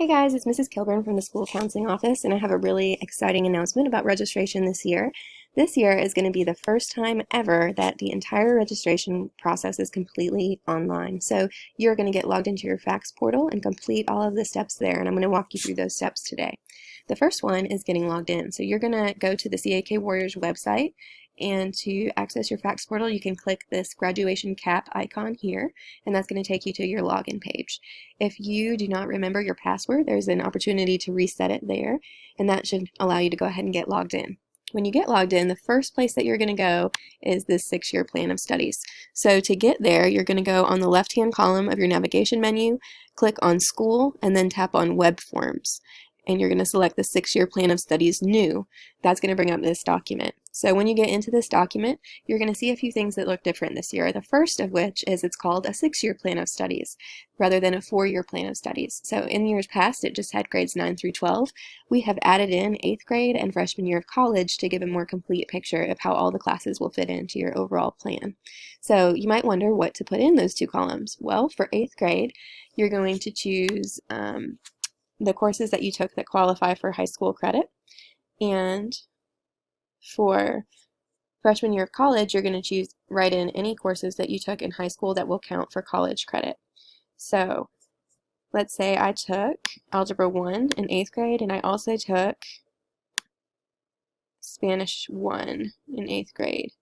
Hey guys, it's Mrs. Kilburn from the School Counseling Office, and I have a really exciting announcement about registration this year. This year is going to be the first time ever that the entire registration process is completely online. So you're going to get logged into your FACS portal and complete all of the steps there, and I'm going to walk you through those steps today. The first one is getting logged in. So you're going to go to the CAK Warriors website, and to access your FACS portal, you can click this graduation cap icon here, and that's going to take you to your login page. If you do not remember your password, there's an opportunity to reset it there, and that should allow you to go ahead and get logged in. When you get logged in, the first place that you're going to go is this 6-year plan of studies. So to get there, you're going to go on the left-hand column of your navigation menu, click on School, and then tap on Web Forms. And you're going to select the 6-year plan of studies new. That's going to bring up this document. So when you get into this document, you're going to see a few things that look different this year. The first of which is it's called a 6-year plan of studies rather than a 4-year plan of studies. So in years past, it just had grades 9 through 12. We have added in 8th grade and freshman year of college to give a more complete picture of how all the classes will fit into your overall plan. So you might wonder what to put in those two columns. Well, for 8th grade, you're going to choose the courses that you took that qualify for high school credit, and for freshman year of college, you're going to write in any courses that you took in high school that will count for college credit. So let's say I took Algebra 1 in 8th grade, and I also took Spanish 1 in 8th grade.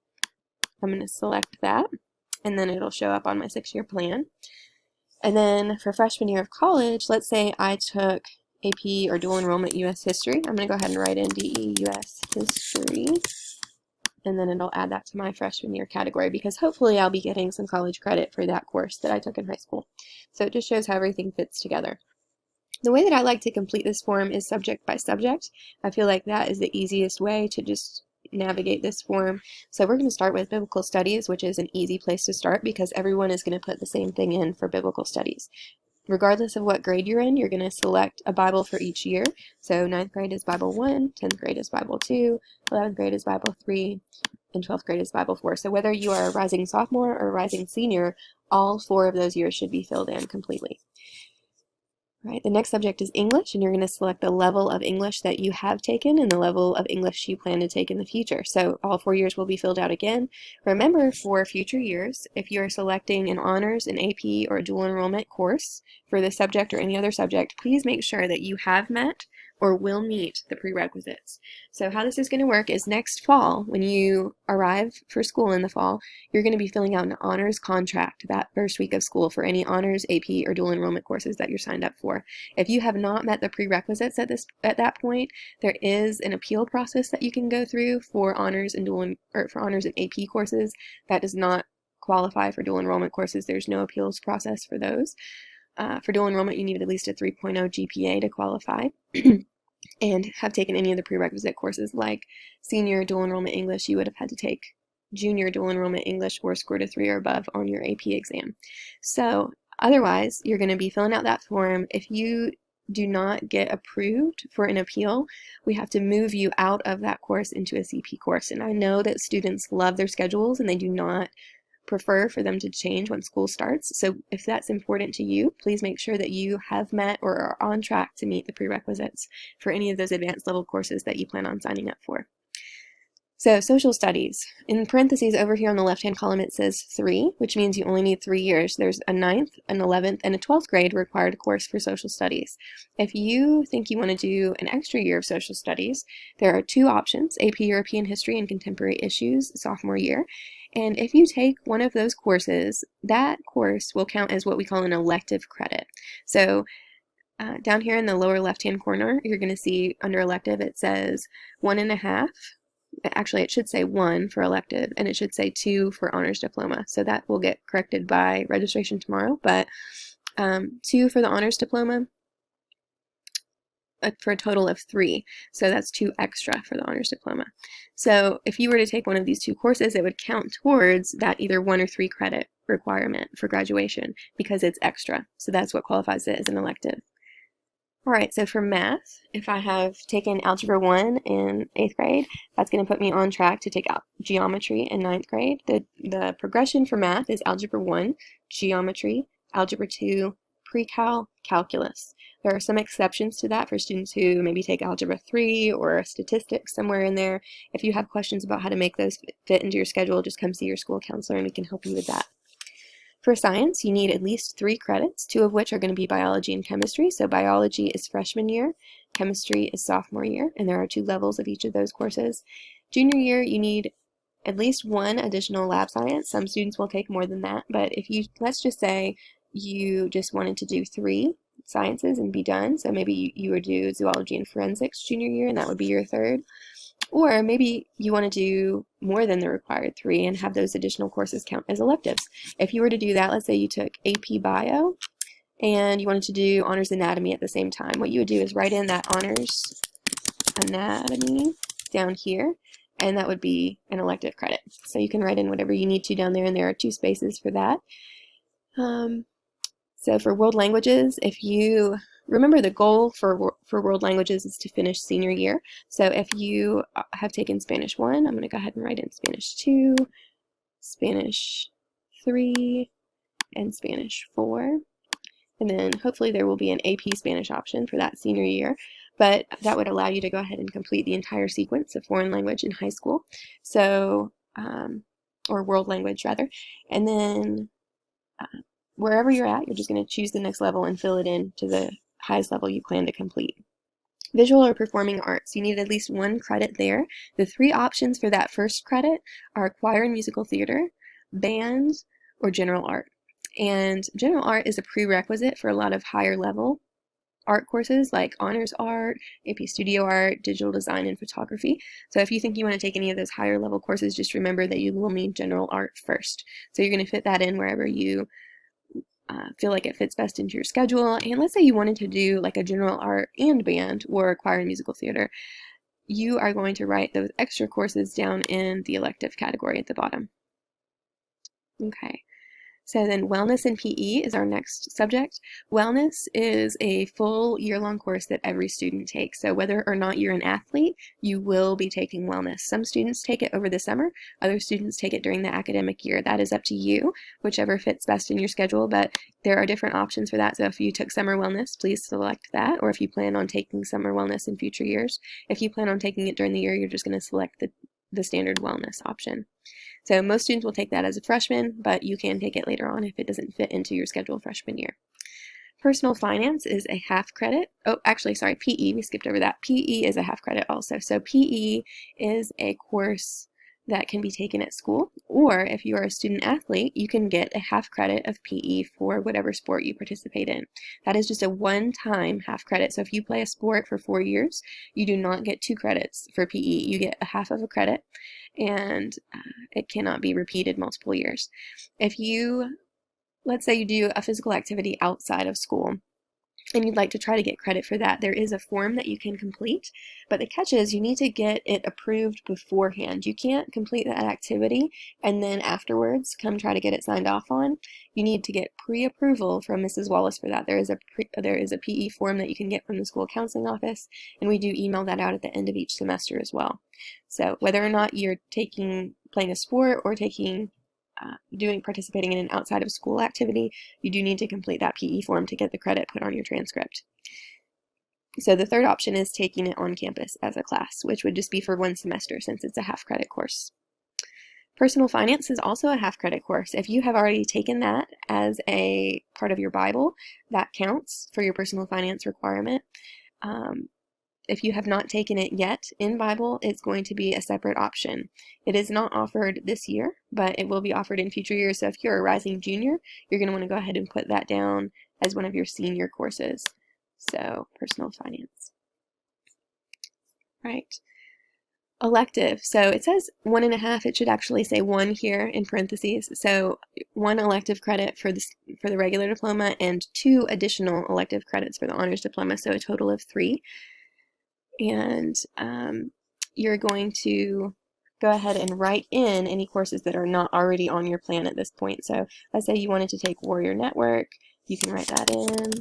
I'm going to select that, and then it'll show up on my 6-year plan. And then for freshman year of college, let's say I took AP or dual enrollment U.S. History. I'm going to go ahead and write in DE U.S. History, and then it'll add that to my freshman year category because hopefully I'll be getting some college credit for that course that I took in high school. So it just shows how everything fits together. The way that I like to complete this form is subject by subject. I feel like that is the easiest way to just navigate this form. So we're going to start with biblical studies, which is an easy place to start because everyone is going to put the same thing in for biblical studies. Regardless of what grade you're in, you're going to select a Bible for each year. So 9th grade is Bible 1, 10th grade is Bible 2, 11th grade is Bible 3, and 12th grade is Bible 4. So whether you are a rising sophomore or a rising senior, all 4 of those years should be filled in completely. Right, the next subject is English, and you're going to select the level of English that you have taken and the level of English you plan to take in the future. So all 4 years will be filled out again. Remember, for future years, if you are selecting an honors, an AP, or a dual enrollment course for this subject or any other subject, please make sure that you have met or will meet the prerequisites. So how this is going to work is next fall, when you arrive for school in the fall, you're going to be filling out an honors contract that first week of school for any honors, AP, or dual enrollment courses that you're signed up for. If you have not met the prerequisites at that point, there is an appeal process that you can go through for honors and AP courses. That does not qualify for dual enrollment courses. There's no appeals process for those. For dual enrollment, you need at least a 3.0 GPA to qualify and have taken any of the prerequisite courses like senior dual enrollment English. You would have had to take junior dual enrollment English or scored a 3 or above on your AP exam. So otherwise, you're going to be filling out that form. If you do not get approved for an appeal, we have to move you out of that course into a CP course. And I know that students love their schedules and they do not prefer for them to change when school starts. So if that's important to you, please make sure that you have met or are on track to meet the prerequisites for any of those advanced level courses that you plan on signing up for. So social studies, in parentheses over here on the left-hand column, it says 3, which means you only need 3 years. There's a 9th, an 11th, and a 12th grade required course for social studies. If you think you want to do an extra year of social studies, there are 2 options, AP European History and Contemporary Issues, sophomore year. And if you take one of those courses, that course will count as what we call an elective credit. So down here in the lower left-hand corner, you're going to see under elective, it says 1.5. Actually, it should say 1 for elective, and it should say 2 for honors diploma. So that will get corrected by registration tomorrow, but 2 for the honors diploma for a total of 3. So that's 2 extra for the honors diploma. So if you were to take one of these 2 courses, it would count towards that either 1 or 3 credit requirement for graduation because it's extra. So that's what qualifies it as an elective. All right, so for math, if I have taken Algebra 1 in 8th grade, that's going to put me on track to take geometry in 9th grade. The progression for math is Algebra 1, geometry, Algebra 2, pre-cal calculus. There are some exceptions to that for students who maybe take Algebra 3 or statistics somewhere in there. If you have questions about how to make those fit into your schedule, just come see your school counselor and we can help you with that. For science, you need at least 3 credits, 2 of which are going to be biology and chemistry. So biology is freshman year, chemistry is sophomore year, and there are 2 levels of each of those courses. Junior year, you need at least 1 additional lab science. Some students will take more than that, but if you, let's just say you just wanted to do 3 sciences and be done, so maybe you would do zoology and forensics junior year, and that would be your 3rd. Or maybe you want to do more than the required 3 and have those additional courses count as electives. If you were to do that, let's say you took AP Bio and you wanted to do honors anatomy at the same time, what you would do is write in that honors anatomy down here, and that would be an elective credit. So you can write in whatever you need to down there, and there are 2 spaces for that. So for world languages, if you remember, the goal for world languages is to finish senior year. So if you have taken Spanish 1, I'm going to go ahead and write in Spanish 2, Spanish 3, and Spanish 4. And then hopefully there will be an AP Spanish option for that senior year. But that would allow you to go ahead and complete the entire sequence of foreign language in high school. So, or world language rather. And then wherever you're at, you're just going to choose the next level and fill it in to the highest level you plan to complete. Visual or performing arts, you need at least 1 credit there. The 3 options for that first credit are choir and musical theater, band, or general art. And general art is a prerequisite for a lot of higher level art courses like honors art, AP studio art, digital design, and photography. So if you think you want to take any of those higher level courses, just remember that you will need general art first. So you're going to fit that in wherever you feel like it fits best into your schedule. And let's say you wanted to do like a general art and band or choir and musical theater, you are going to write those extra courses down in the elective category at the bottom. Okay. So then wellness and PE is our next subject. Wellness is a full year-long course that every student takes. So whether or not you're an athlete, you will be taking wellness. Some students take it over the summer. Other students take it during the academic year. That is up to you, whichever fits best in your schedule, but there are different options for that. So if you took summer wellness, please select that, or if you plan on taking summer wellness in future years. If you plan on taking it during the year, you're just going to select the standard wellness option. So most students will take that as a freshman, but you can take it later on if it doesn't fit into your schedule freshman year. Personal finance is a half credit. Oh, actually, sorry, PE, we skipped over that. PE is a half credit also. So PE is a course that can be taken at school, or if you are a student athlete, you can get a half credit of PE for whatever sport you participate in. That is just a one-time half credit. So if you play a sport for 4 years, you do not get 2 credits for PE. You get a half of a credit, and it cannot be repeated multiple years. If you, let's say you do a physical activity outside of school, and you'd like to try to get credit for that, there is a form that you can complete, but the catch is you need to get it approved beforehand. You can't complete that activity and then afterwards come try to get it signed off on. You need to get pre-approval from Mrs. Wallace for that. There is a PE form that you can get from the school counseling office, and we do email that out at the end of each semester as well. So whether or not you're playing a sport or participating in an outside of school activity, you do need to complete that PE form to get the credit put on your transcript. So the third option is taking it on campus as a class, which would just be for 1 semester since it's a half credit course. Personal finance is also a half credit course. If you have already taken that as a part of your Bible, that counts for your personal finance requirement. If you have not taken it yet in Bible, it's going to be a separate option. It is not offered this year, but it will be offered in future years. So if you're a rising junior, you're going to want to go ahead and put that down as one of your senior courses. So personal finance. Right. Elective. So it says 1.5. It should actually say 1 here in parentheses. So 1 elective credit for the regular diploma and 2 additional elective credits for the honors diploma. So a total of 3. And you're going to go ahead and write in any courses that are not already on your plan at this point. So let's say you wanted to take Warrior Network, you can write that in.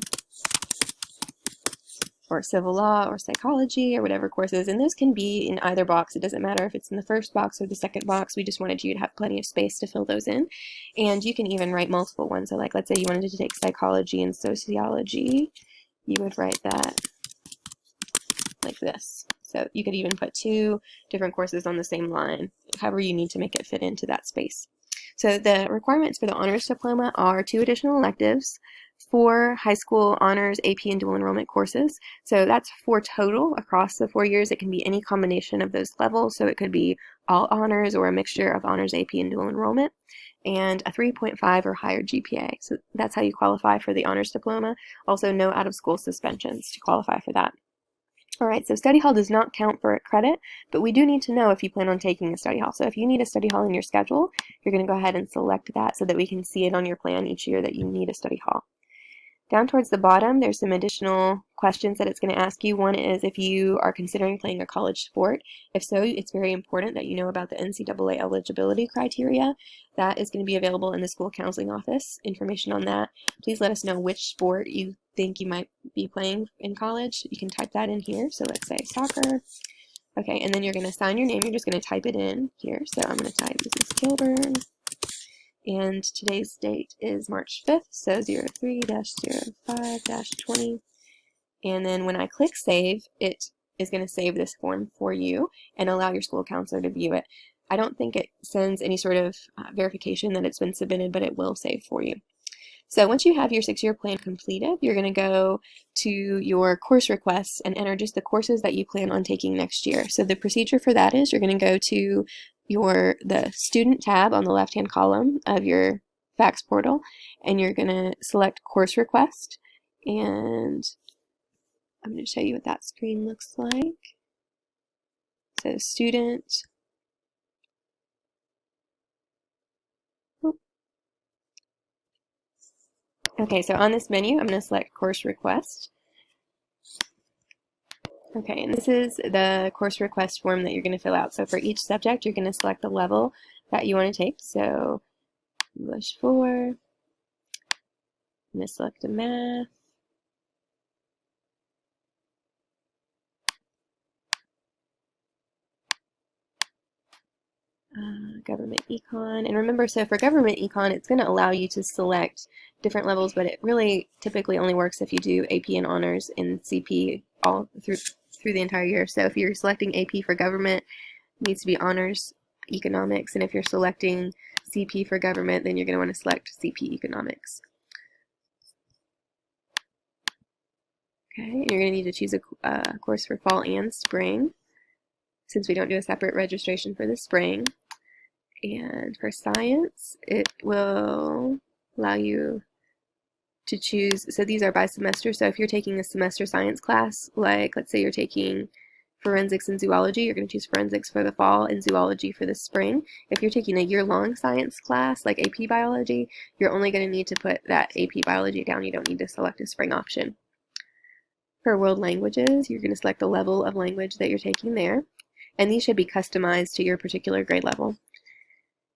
or civil law or psychology or whatever courses, and those can be in either box. It doesn't matter if it's in the first box or the second box. We just wanted you to have plenty of space to fill those in. And you can even write multiple ones. So like, let's say you wanted to take psychology and sociology, you would write that like this. So you could even put 2 different courses on the same line, however you need to make it fit into that space. So the requirements for the honors diploma are 2 additional electives, 4 high school honors, AP, and dual enrollment courses. So that's 4 total across the 4 years. It can be any combination of those levels. So it could be all honors or a mixture of honors, AP, and dual enrollment, and a 3.5 or higher GPA. So that's how you qualify for the honors diploma. Also, no out-of-school suspensions to qualify for that. Alright, so study hall does not count for credit, but we do need to know if you plan on taking a study hall. So if you need a study hall in your schedule, you're going to go ahead and select that so that we can see it on your plan each year that you need a study hall. Down towards the bottom, there's some additional questions that it's going to ask you. One is if you are considering playing a college sport. If so, it's very important that you know about the NCAA eligibility criteria. That is going to be available in the school counseling office. Information on that. Please let us know which sport you think you might be playing in college. You can type that in here. So let's say soccer. Okay, and then you're going to sign your name. You're just going to type it in here. So I'm going to type Mrs. Kilburn. And today's date is March 5th, so 03-05-20. And then when I click save, it is going to save this form for you and allow your school counselor to view it. I don't think it sends any sort of verification that it's been submitted, but it will save for you. So once you have your 6-year plan completed, you're going to go to your course requests and enter just the courses that you plan on taking next year. So the procedure for that is you're going to go to the student tab on the left-hand column of your FACS portal, and you're going to select course request, and I'm going to show you what that screen looks like. So student, okay, so on this menu I'm going to select course request. Okay, and this is the course request form that you're going to fill out. So for each subject, you're going to select the level that you want to take. So English 4, I'm going to select a math, government econ. And remember, so for government econ, it's going to allow you to select different levels, but it really typically only works if you do AP and honors in CP all through the entire year. So if you're selecting AP for government, it needs to be honors economics, and if you're selecting CP for government, then you're going to want to select CP economics. Okay, and you're going to need to choose a course for fall and spring, since we don't do a separate registration for the spring. And for science, it will allow you to choose, so these are by semester, so if you're taking a semester science class, like let's say you're taking forensics and zoology, you're going to choose forensics for the fall and zoology for the spring. If you're taking a year-long science class, like AP biology, you're only going to need to put that AP biology down. You don't need to select a spring option. For world languages, you're going to select the level of language that you're taking there, and these should be customized to your particular grade level.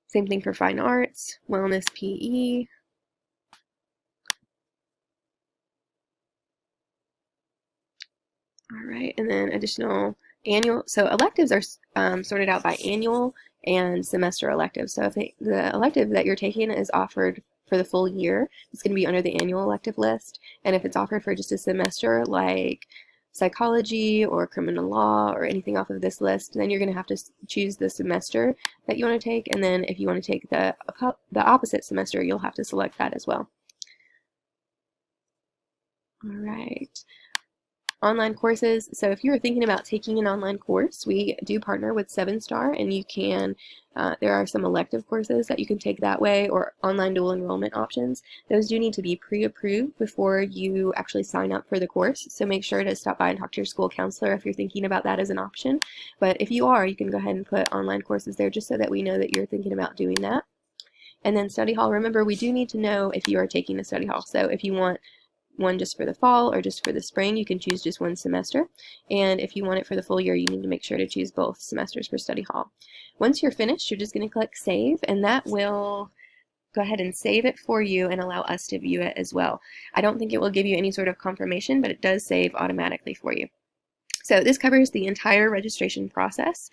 Same thing for fine arts, wellness, PE. All right, and then additional annual, so electives are sorted out by annual and semester electives. So if the elective that you're taking is offered for the full year, it's going to be under the annual elective list. And if it's offered for just a semester, like psychology or criminal law or anything off of this list, then you're going to have to choose the semester that you want to take. And then if you want to take the opposite semester, you'll have to select that as well. All right. Online courses. So if you're thinking about taking an online course, we do partner with 7-Star, and you can, there are some elective courses that you can take that way, or online dual enrollment options. Those do need to be pre-approved before you actually sign up for the course, so make sure to stop by and talk to your school counselor if you're thinking about that as an option. But if you are, you can go ahead and put online courses there just so that we know that you're thinking about doing that. And then study hall, remember, we do need to know if you are taking a study hall. So if you want one just for the fall or just for the spring, you can choose just one semester. And if you want it for the full year, you need to make sure to choose both semesters for study hall. Once you're finished, you're just going to click save, and that will go ahead and save it for you and allow us to view it as well. I don't think it will give you any sort of confirmation, but it does save automatically for you. So this covers the entire registration process.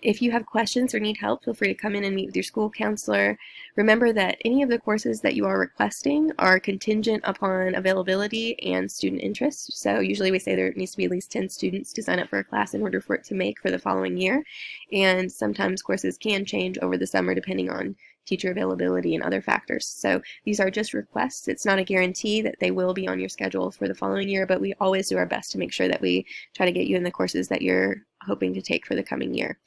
If you have questions or need help, feel free to come in and meet with your school counselor. Remember that any of the courses that you are requesting are contingent upon availability and student interest. So usually we say there needs to be at least 10 students to sign up for a class in order for it to make for the following year. And sometimes courses can change over the summer depending on teacher availability and other factors. So these are just requests. It's not a guarantee that they will be on your schedule for the following year, but we always do our best to make sure that we try to get you in the courses that you're hoping to take for the coming year.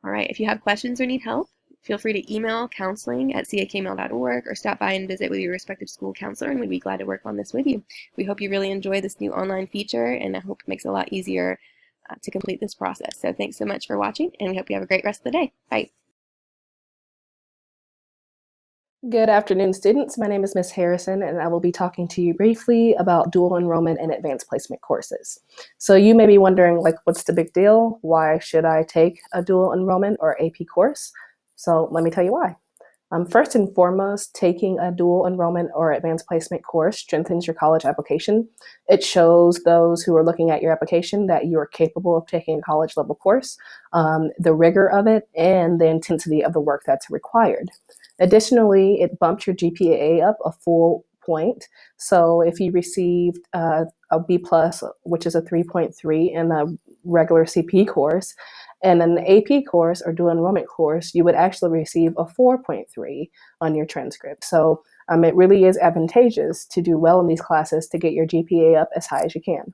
All right, if you have questions or need help, feel free to email counseling@cakmail.org or stop by and visit with your respective school counselor, and we'd be glad to work on this with you. We hope you really enjoy this new online feature, and I hope it makes it a lot easier to complete this process. So thanks so much for watching, and we hope you have a great rest of the day. Bye. Good afternoon, students. My name is Ms. Harrison, and I will be talking to you briefly about dual enrollment and advanced placement courses. So you may be wondering, like, what's the big deal? Why should I take a dual enrollment or AP course? So let me tell you why. First and foremost, taking a dual enrollment or advanced placement course strengthens your college application. It shows those who are looking at your application that you are capable of taking a college level course, the rigor of it, and the intensity of the work that's required. Additionally, it bumped your GPA up a full point. So if you received a B plus, which is a 3.3 in a regular CP course, and an AP course or dual enrollment course, you would actually receive a 4.3 on your transcript. So it really is advantageous to do well in these classes to get your GPA up as high as you can.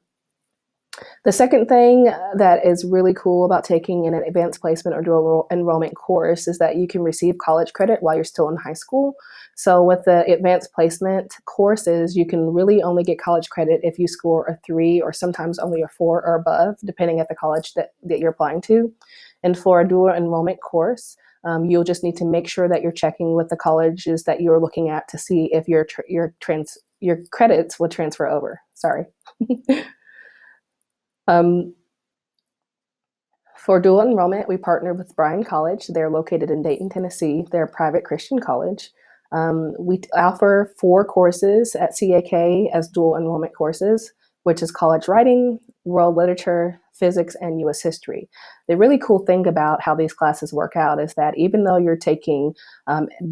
The second thing that is really cool about taking an advanced placement or dual enrollment course is that you can receive college credit while you're still in high school. So with the advanced placement courses, you can really only get college credit if you score a 3 or sometimes only a 4 or above, depending at the college that you're applying to. And for a dual enrollment course, you'll just need to make sure that you're checking with the colleges that you're looking at to see if your credits will transfer over. Sorry. For dual enrollment, we partnered with Bryan College. They're located in Dayton, Tennessee. They're a private Christian college. We offer 4 courses at CAK as dual enrollment courses, which is college writing, world literature, physics, and U.S. history. The really cool thing about how these classes work out is that even though you're taking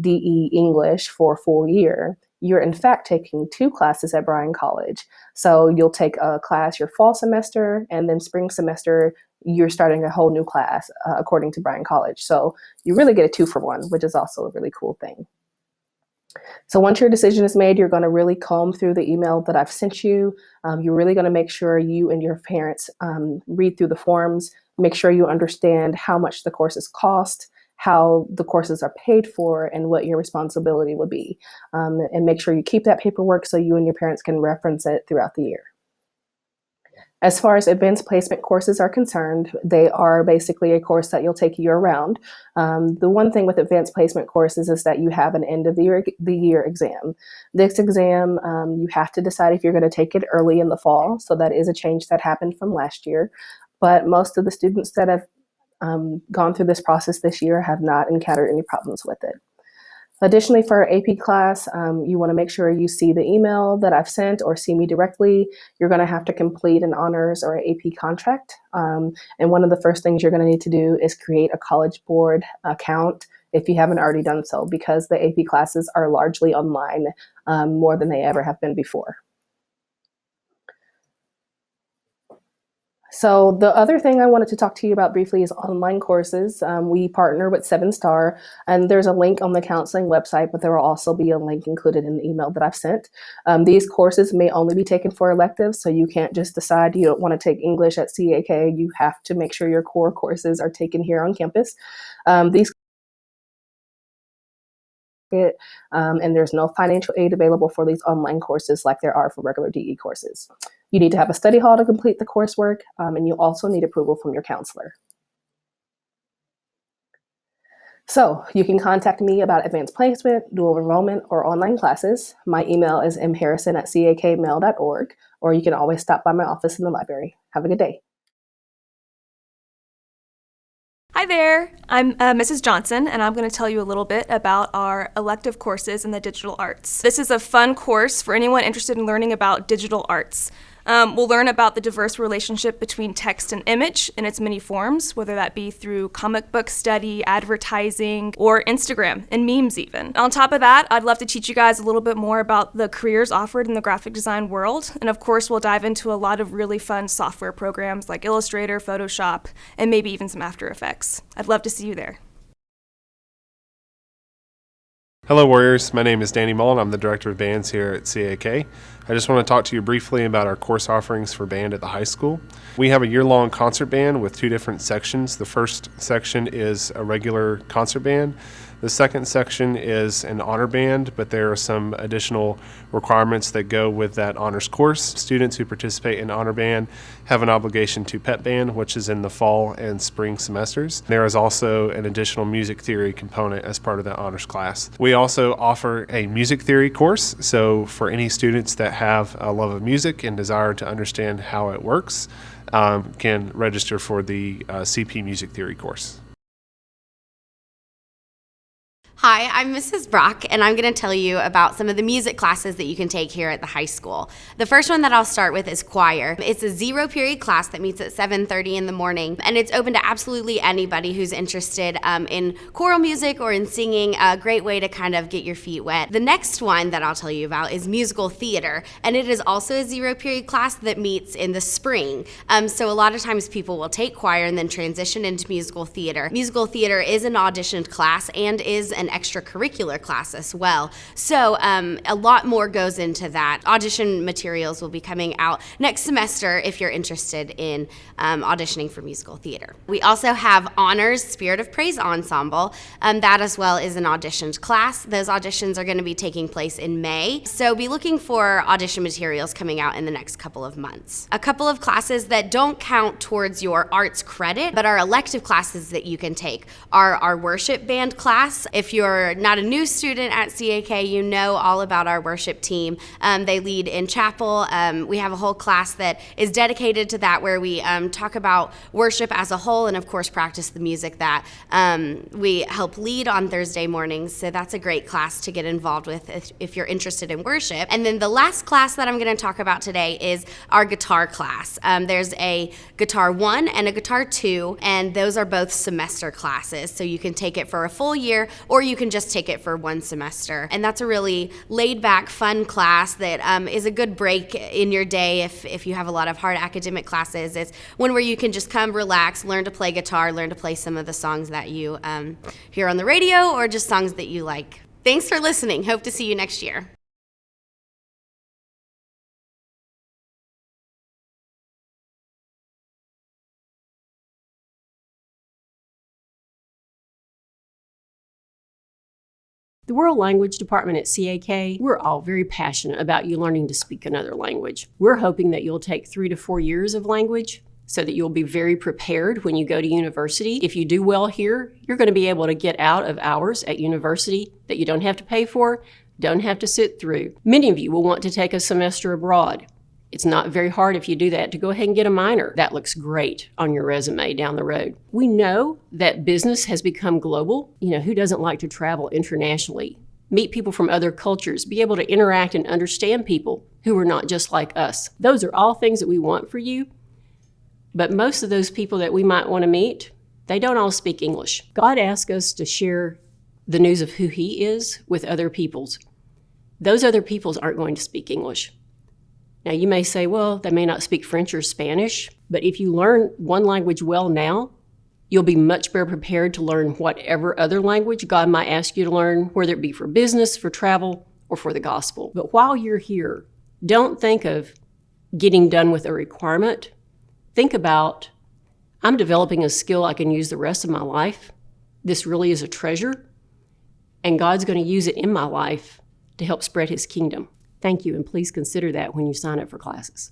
DE English for a full year, you're in fact taking 2 classes at Bryan College. So you'll take a class your fall semester, and then spring semester, you're starting a whole new class according to Bryan College. So you really get a 2-for-1, which is also a really cool thing. So once your decision is made, you're going to really comb through the email that I've sent you. You're really going to make sure you and your parents read through the forms, make sure you understand how much the courses cost, how the courses are paid for, and what your responsibility would be. And make sure you keep that paperwork so you and your parents can reference it throughout the year. As far as advanced placement courses are concerned, they are basically a course that you'll take year-round. The one thing with advanced placement courses is that you have an end of the year exam. This exam, you have to decide if you're going to take it early in the fall, so that is a change that happened from last year. But most of the students that have gone through this process this year have not encountered any problems with it. Additionally, for our AP class, you want to make sure you see the email that I've sent or see me directly. You're going to have to complete an honors or AP contract. And one of the first things you're going to need to do is create a College Board account if you haven't already done so, because the AP classes are largely online more than they ever have been before. So the other thing I wanted to talk to you about briefly is online courses. We partner with 7-Star, and there's a link on the counseling website, but there will also be a link included in the email that I've sent. These courses may only be taken for electives, so you can't just decide you don't want to take English at CAK. You have to make sure your core courses are taken here on campus. And there's no financial aid available for these online courses like there are for regular DE courses. You need to have a study hall to complete the coursework, and you also need approval from your counselor. So you can contact me about advanced placement, dual enrollment, or online classes. My email is mharrison@cakmail.org, or you can always stop by my office in the library. Have a good day. Hi there, I'm Mrs. Johnson, and I'm going to tell you a little bit about our elective courses in the digital arts. This is a fun course for anyone interested in learning about digital arts. We'll learn about the diverse relationship between text and image in its many forms, whether that be through comic book study, advertising, or Instagram, and memes even. On top of that, I'd love to teach you guys a little bit more about the careers offered in the graphic design world, and of course we'll dive into a lot of really fun software programs like Illustrator, Photoshop, and maybe even some After Effects. I'd love to see you there. Hello Warriors, my name is Danny Mullen. I'm the Director of Bands here at CAK. I just want to talk to you briefly about our course offerings for band at the high school. We have a year-long concert band with 2 different sections. The first section is a regular concert band. The second section is an honor band, but there are some additional requirements that go with that honors course. Students who participate in honor band have an obligation to pep band, which is in the fall and spring semesters. There is also an additional music theory component as part of that honors class. We also offer a music theory course, so for any students that have a love of music and desire to understand how it works, can register for the CP Music Theory course. Hi, I'm Mrs. Brock, and I'm going to tell you about some of the music classes that you can take here at the high school. The first one that I'll start with is choir. It's a 0-period class that meets at 7:30 in the morning, and it's open to absolutely anybody who's interested in choral music or in singing. A great way to kind of get your feet wet. The next one that I'll tell you about is musical theater, and it is also a 0-period class that meets in the spring. So a lot of times people will take choir and then transition into musical theater. Musical theater is an auditioned class and is an extracurricular class as well. So a lot more goes into that. Audition materials will be coming out next semester if you're interested in auditioning for musical theater. We also have Honors Spirit of Praise Ensemble. That as well is an auditioned class. Those auditions are going to be taking place in May. So be looking for audition materials coming out in the next couple of months. A couple of classes that don't count towards your arts credit, but are elective classes that you can take are our worship band class. If you're not a new student at CAK, you know all about our worship team. They lead in chapel. We have a whole class that is dedicated to that, where we talk about worship as a whole and of course practice the music that we help lead on Thursday mornings. So that's a great class to get involved with if you're interested in worship. And then the last class that I'm going to talk about today is our guitar class. There's a Guitar 1 and a Guitar 2, and those are both semester classes. So you can take it for a full year, or you can just take it for one semester. And that's a really laid back, fun class that is a good break in your day if you have a lot of hard academic classes. It's one where you can just come, relax, learn to play guitar, learn to play some of the songs that you hear on the radio, or just songs that you like. Thanks for listening. Hope to see you next year. The World Language Department at CAK, we're all very passionate about you learning to speak another language. We're hoping that you'll take 3 to 4 years of language so that you'll be very prepared when you go to university. If you do well here, you're going to be able to get out of hours at university that you don't have to pay for, don't have to sit through. Many of you will want to take a semester abroad. It's not very hard if you do that to go ahead and get a minor. That looks great on your resume down the road. We know that business has become global. Who doesn't like to travel internationally, meet people from other cultures, be able to interact and understand people who are not just like us? Those are all things that we want for you. But most of those people that we might want to meet, they don't all speak English. God asked us to share the news of who He is with other peoples. Those other peoples aren't going to speak English. Now, you may say, well, they may not speak French or Spanish, but if you learn one language well now, you'll be much better prepared to learn whatever other language God might ask you to learn, whether it be for business, for travel, or for the gospel. But while you're here, don't think of getting done with a requirement. Think about, I'm developing a skill I can use the rest of my life. This really is a treasure, and God's going to use it in my life to help spread His kingdom. Thank you, and please consider that when you sign up for classes.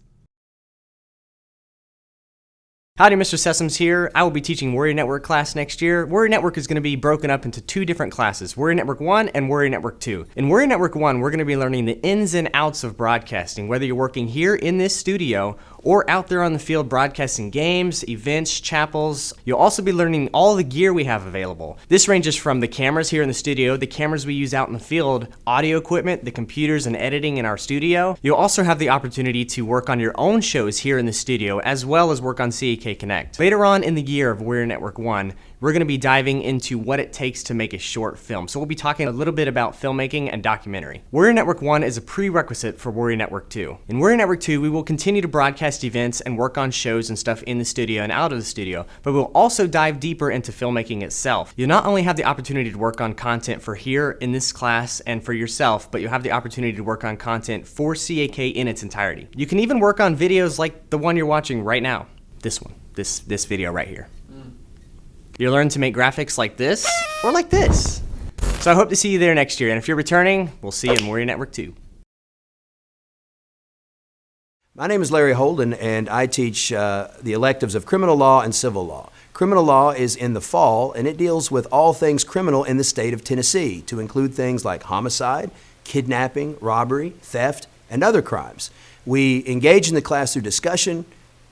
Howdy, Mr. Sessoms here. I will be teaching Warrior Network class next year. Warrior Network is going to be broken up into 2 different classes, Warrior Network 1 and Warrior Network 2. In Warrior Network 1, we're going to be learning the ins and outs of broadcasting, whether you're working here in this studio or out there on the field broadcasting games, events, chapels. You'll also be learning all the gear we have available. This ranges from the cameras here in the studio, the cameras we use out in the field, audio equipment, the computers and editing in our studio. You'll also have the opportunity to work on your own shows here in the studio, as well as work on CAK Connect. Later on in the year of Warrior Network 1, we're going to be diving into what it takes to make a short film. So we'll be talking a little bit about filmmaking and documentary. Warrior Network 1 is a prerequisite for Warrior Network 2. In Warrior Network 2, we will continue to broadcast events and work on shows and stuff in the studio and out of the studio, but we'll also dive deeper into filmmaking itself. You'll not only have the opportunity to work on content for here in this class and for yourself, but you'll have the opportunity to work on content for CAK in its entirety. You can even work on videos like the one you're watching right now. This one, this video right here. You'll learn to make graphics like this or like this. So I hope to see you there next year, and if you're returning, we'll see you in Warrior Network 2. My name is Larry Holden, and I teach the electives of criminal law and civil law. Criminal law is in the fall, and it deals with all things criminal in the state of Tennessee, to include things like homicide, kidnapping, robbery, theft, and other crimes. We engage in the class through discussion,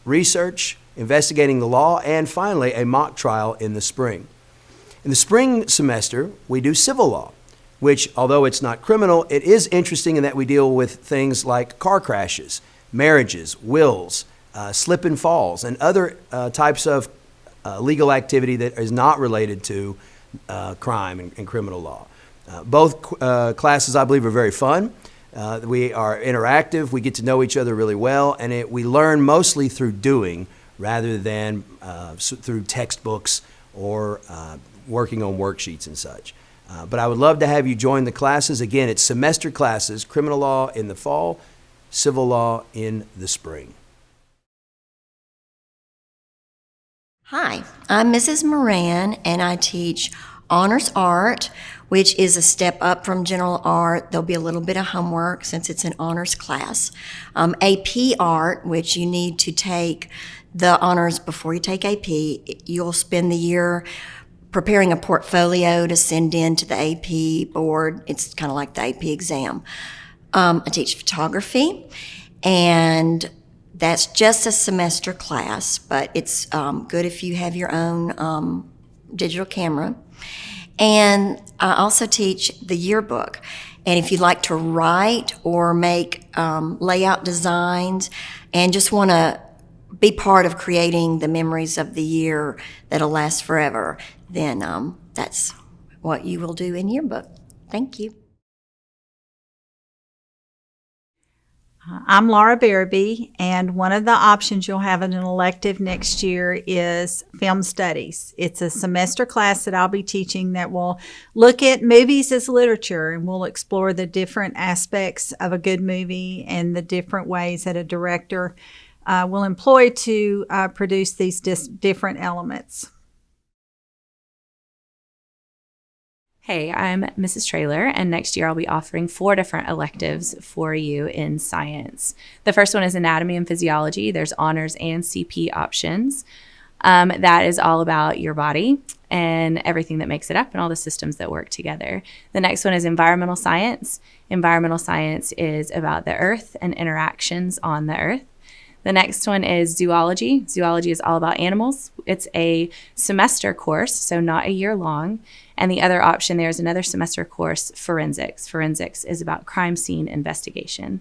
research, investigating the law, and finally a mock trial in the spring. In the spring semester, we do civil law, which, although it's not criminal, it is interesting in that we deal with things like car crashes, marriages, wills, slip and falls, and other types of legal activity that is not related to crime and criminal law. Both classes, I believe, are very fun. We are interactive, we get to know each other really well, and we learn mostly through doing rather than through textbooks or working on worksheets and such. But I would love to have you join the classes. Again, it's semester classes, criminal law in the fall, civil law in the spring. Hi, I'm Mrs. Moran, and I teach honors art, which is a step up from general art. There'll be a little bit of homework since it's an honors class. AP art, which you need to take the honors before you take AP. You'll spend the year preparing a portfolio to send in to the AP board. It's kind of like the AP exam. I teach photography, and that's just a semester class, but it's good if you have your own digital camera. And I also teach the yearbook. And if you'd like to write or make layout designs and just want to be part of creating the memories of the year that'll last forever, then that's what you will do in yearbook. Thank you. I'm Laura Barabee, and one of the options you'll have in an elective next year is film studies. It's a semester class that I'll be teaching that will look at movies as literature, and we'll explore the different aspects of a good movie and the different ways that a director will employ to produce these different elements. Hey, I'm Mrs. Traylor, and next year I'll be offering 4 different electives for you in science. The first one is anatomy and physiology. There's honors and CP options. That is all about your body and everything that makes it up and all the systems that work together. The next one is environmental science. Environmental science is about the earth and interactions on the earth. The next one is zoology. Zoology is all about animals. It's a semester course, so not a year long. And the other option there is another semester course, forensics. Forensics is about crime scene investigation.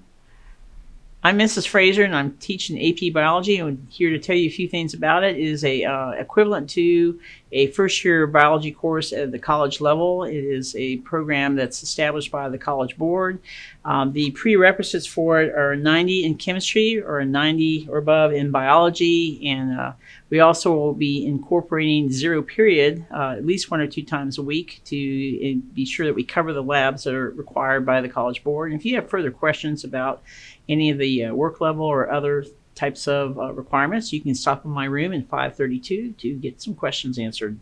I'm Mrs. Fraser, and I'm teaching AP Biology, and here to tell you a few things about it. It is equivalent to a first-year biology course at the college level. It is a program that's established by the College Board. The prerequisites for it are 90 in chemistry or a 90 or above in biology, and we also will be incorporating zero period at least 1 or 2 times a week to be sure that we cover the labs that are required by the College Board. And if you have further questions about any of the work level or other types of requirements, you can stop in my room in 532 to get some questions answered.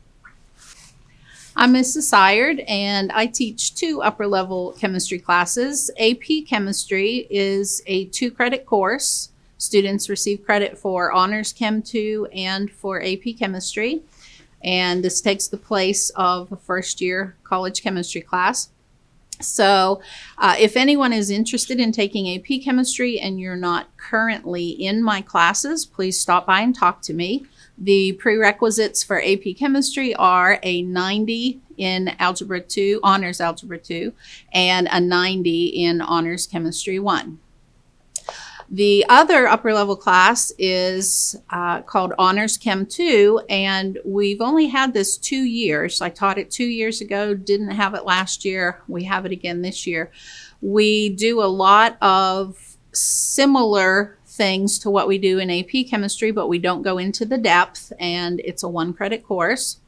I'm Mrs. Syard, and I teach 2 upper-level chemistry classes. AP Chemistry is a 2-credit course. Students receive credit for Honors Chem 2 and for AP Chemistry, and this takes the place of a first-year college chemistry class. So if anyone is interested in taking AP Chemistry and you're not currently in my classes, please stop by and talk to me. The prerequisites for AP Chemistry are a 90 in Algebra 2, Honors Algebra 2, and a 90 in Honors Chemistry 1. The other upper level class is called Honors Chem 2, and we've only had this 2 years. I taught it 2 years ago, didn't have it last year. We have it again this year. We do a lot of similar things to what we do in AP Chemistry, but we don't go into the depth, and it's a 1-credit course.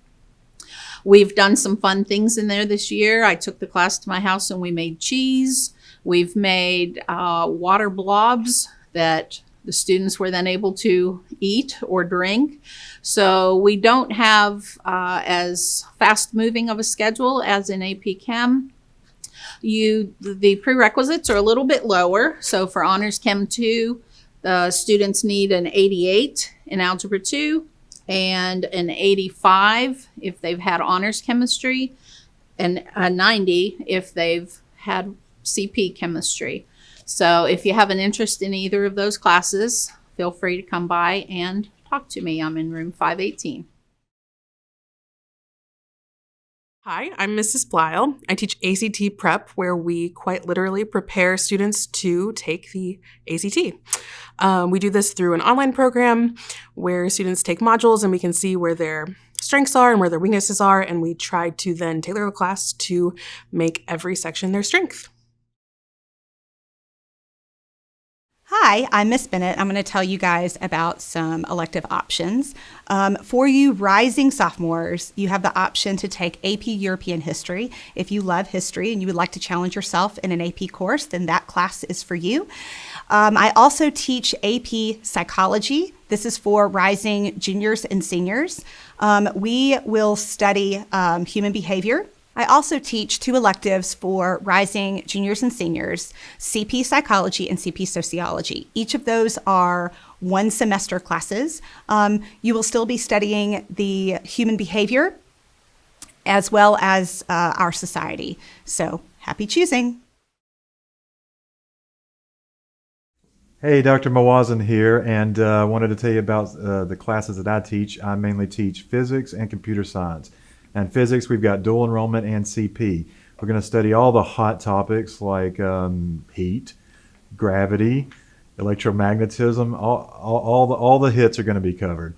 We've done some fun things in there this year. I took the class to my house and we made cheese. We've made water blobs that the students were then able to eat or drink. So we don't have as fast moving of a schedule as in AP Chem. The prerequisites are a little bit lower. So for Honors Chem 2, the students need an 88 in Algebra 2 and an 85 if they've had Honors Chemistry, and a 90 if they've had CP Chemistry. So if you have an interest in either of those classes, feel free to come by and talk to me. I'm in room 518. Hi, I'm Mrs. Blyle. I teach ACT Prep, where we quite literally prepare students to take the ACT. We do this through an online program where students take modules and we can see where their strengths are and where their weaknesses are, and we try to then tailor the class to make every section their strength. Hi, I'm Miss Bennett. I'm going to tell you guys about some elective options. For you rising sophomores, you have the option to take AP European History. If you love history and you would like to challenge yourself in an AP course, then that class is for you. I also teach AP Psychology. This is for rising juniors and seniors. We will study human behavior. I also teach 2 electives for rising juniors and seniors, CP Psychology and CP Sociology. Each of those are 1-semester classes. You will still be studying the human behavior as well as our society. So happy choosing. Hey, Dr. Mawazin here, and I wanted to tell you about the classes that I teach. I mainly teach physics and computer science. And physics, we've got dual enrollment and CP. We're going to study all the hot topics like heat, gravity, electromagnetism, all the hits are going to be covered.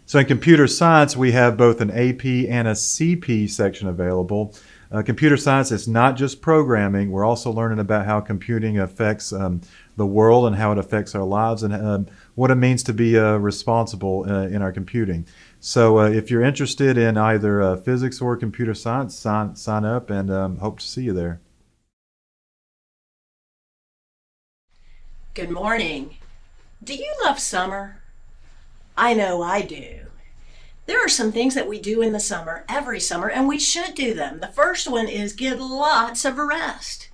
So in computer science, we have both an AP and a CP section available. Computer science is not just programming. We're also learning about how computing affects the world and how it affects our lives and what it means to be responsible in our computing. So if you're interested in either physics or computer science, sign up and hope to see you there. Good morning. Do you love summer? I know I do. There are some things that we do in the summer, every summer, and we should do them. The first one is get lots of rest.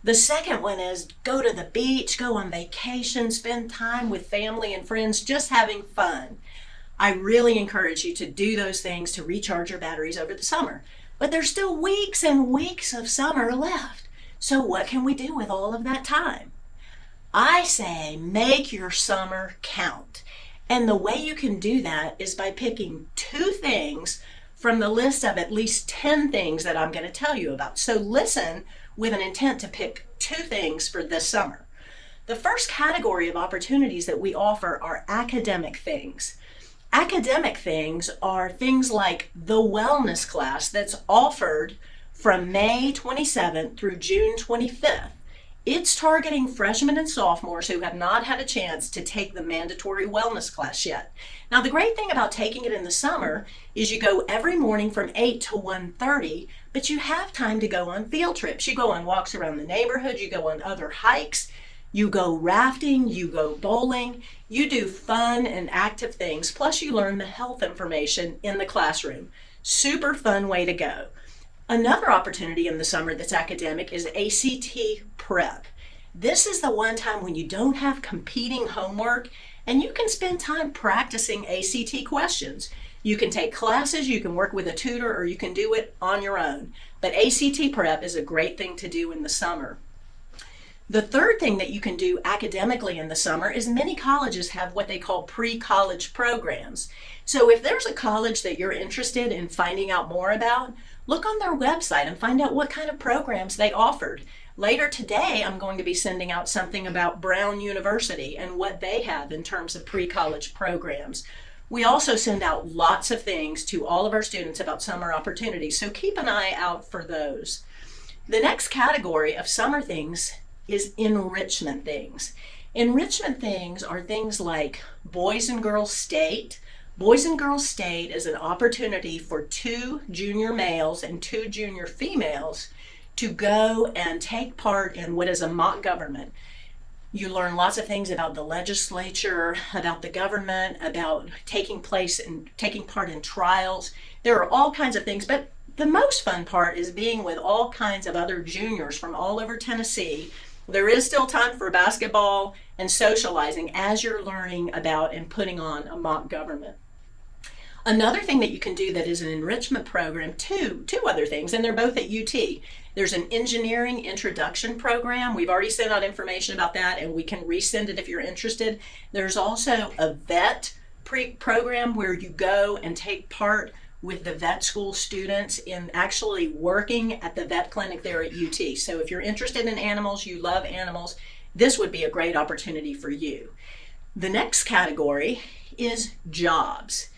The second one is go to the beach, go on vacation, spend time with family and friends, just having fun. I really encourage you to do those things to recharge your batteries over the summer. But there's still weeks and weeks of summer left. So what can we do with all of that time? I say make your summer count. And the way you can do that is by picking 2 things from the list of at least 10 things that I'm going to tell you about. So listen with an intent to pick 2 things for this summer. The first category of opportunities that we offer are academic things. Academic things are things like the wellness class that's offered from May 27th through June 25th. It's targeting freshmen and sophomores who have not had a chance to take the mandatory wellness class yet. Now, the great thing about taking it in the summer is you go every morning from 8 to 1:30, but you have time to go on field trips. You go on walks around the neighborhood, you go on other hikes, you go rafting, you go bowling, you do fun and active things, plus you learn the health information in the classroom. Super fun way to go. Another opportunity in the summer that's academic is ACT Prep. This is the one time when you don't have competing homework and you can spend time practicing ACT questions. You can take classes, you can work with a tutor, or you can do it on your own. But ACT prep is a great thing to do in the summer. The third thing that you can do academically in the summer is many colleges have what they call pre-college programs. So if there's a college that you're interested in finding out more about, look on their website and find out what kind of programs they offered. Later today, I'm going to be sending out something about Brown University and what they have in terms of pre-college programs. We also send out lots of things to all of our students about summer opportunities, so keep an eye out for those. The next category of summer things is enrichment things. Enrichment things are things like Boys and Girls State. Boys and Girls State is an opportunity for 2 junior males and 2 junior females to go and take part in what is a mock government. You learn lots of things about the legislature, about the government, about taking part in trials. There are all kinds of things, but the most fun part is being with all kinds of other juniors from all over Tennessee. There is still time for basketball and socializing as you're learning about and putting on a mock government. Another thing that you can do that is an enrichment program, two other things, and they're both at UT. There's an engineering introduction program. We've already sent out information about that, and we can resend it if you're interested. There's also a vet program where you go and take part with the vet school students in actually working at the vet clinic there at UT. So if you're interested in animals, you love animals, this would be a great opportunity for you. The next category is jobs.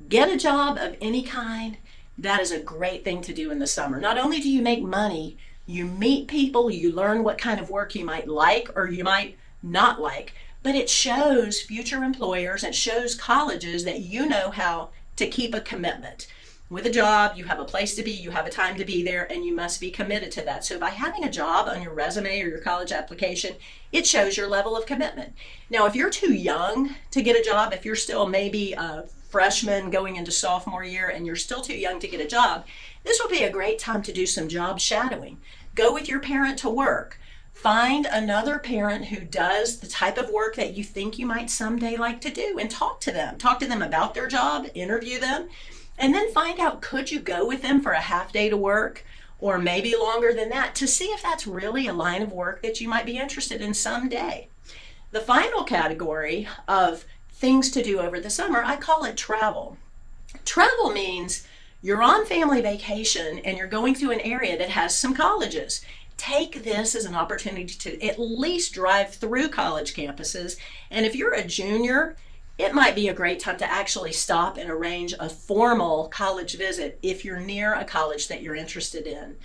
Get a job of any kind. That is a great thing to do in the summer. Not only do you make money, you meet people, you learn what kind of work you might like or you might not like, but it shows future employers, it shows colleges that you know how to keep a commitment. With a job, you have a place to be, you have a time to be there, and you must be committed to that. So by having a job on your resume or your college application, it shows your level of commitment. Now, if you're too young to get a job, if you're still maybe a freshman going into sophomore year and you're still too young to get a job, this will be a great time to do some job shadowing. Go with your parent to work. Find another parent who does the type of work that you think you might someday like to do and talk to them. Talk to them about their job, interview them, and then find out, could you go with them for a half day to work or maybe longer than that to see if that's really a line of work that you might be interested in someday. The final category of things to do over the summer, I call it travel. Travel means you're on family vacation and you're going through an area that has some colleges. Take this as an opportunity to at least drive through college campuses. And if you're a junior, it might be a great time to actually stop and arrange a formal college visit if you're near a college that you're interested in.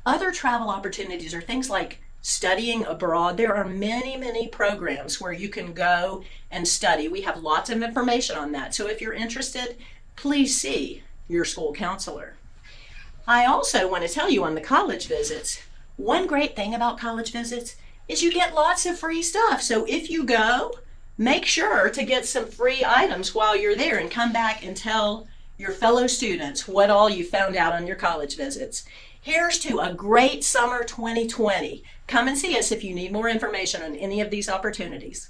Other travel opportunities are things like studying abroad. There are many, many programs where you can go and study. We have lots of information on that. So if you're interested, please see your school counselor. I also want to tell you on the college visits, one great thing about college visits is you get lots of free stuff. So if you go, make sure to get some free items while you're there and come back and tell your fellow students what all you found out on your college visits. Here's to a great summer 2020. Come and see us if you need more information on any of these opportunities.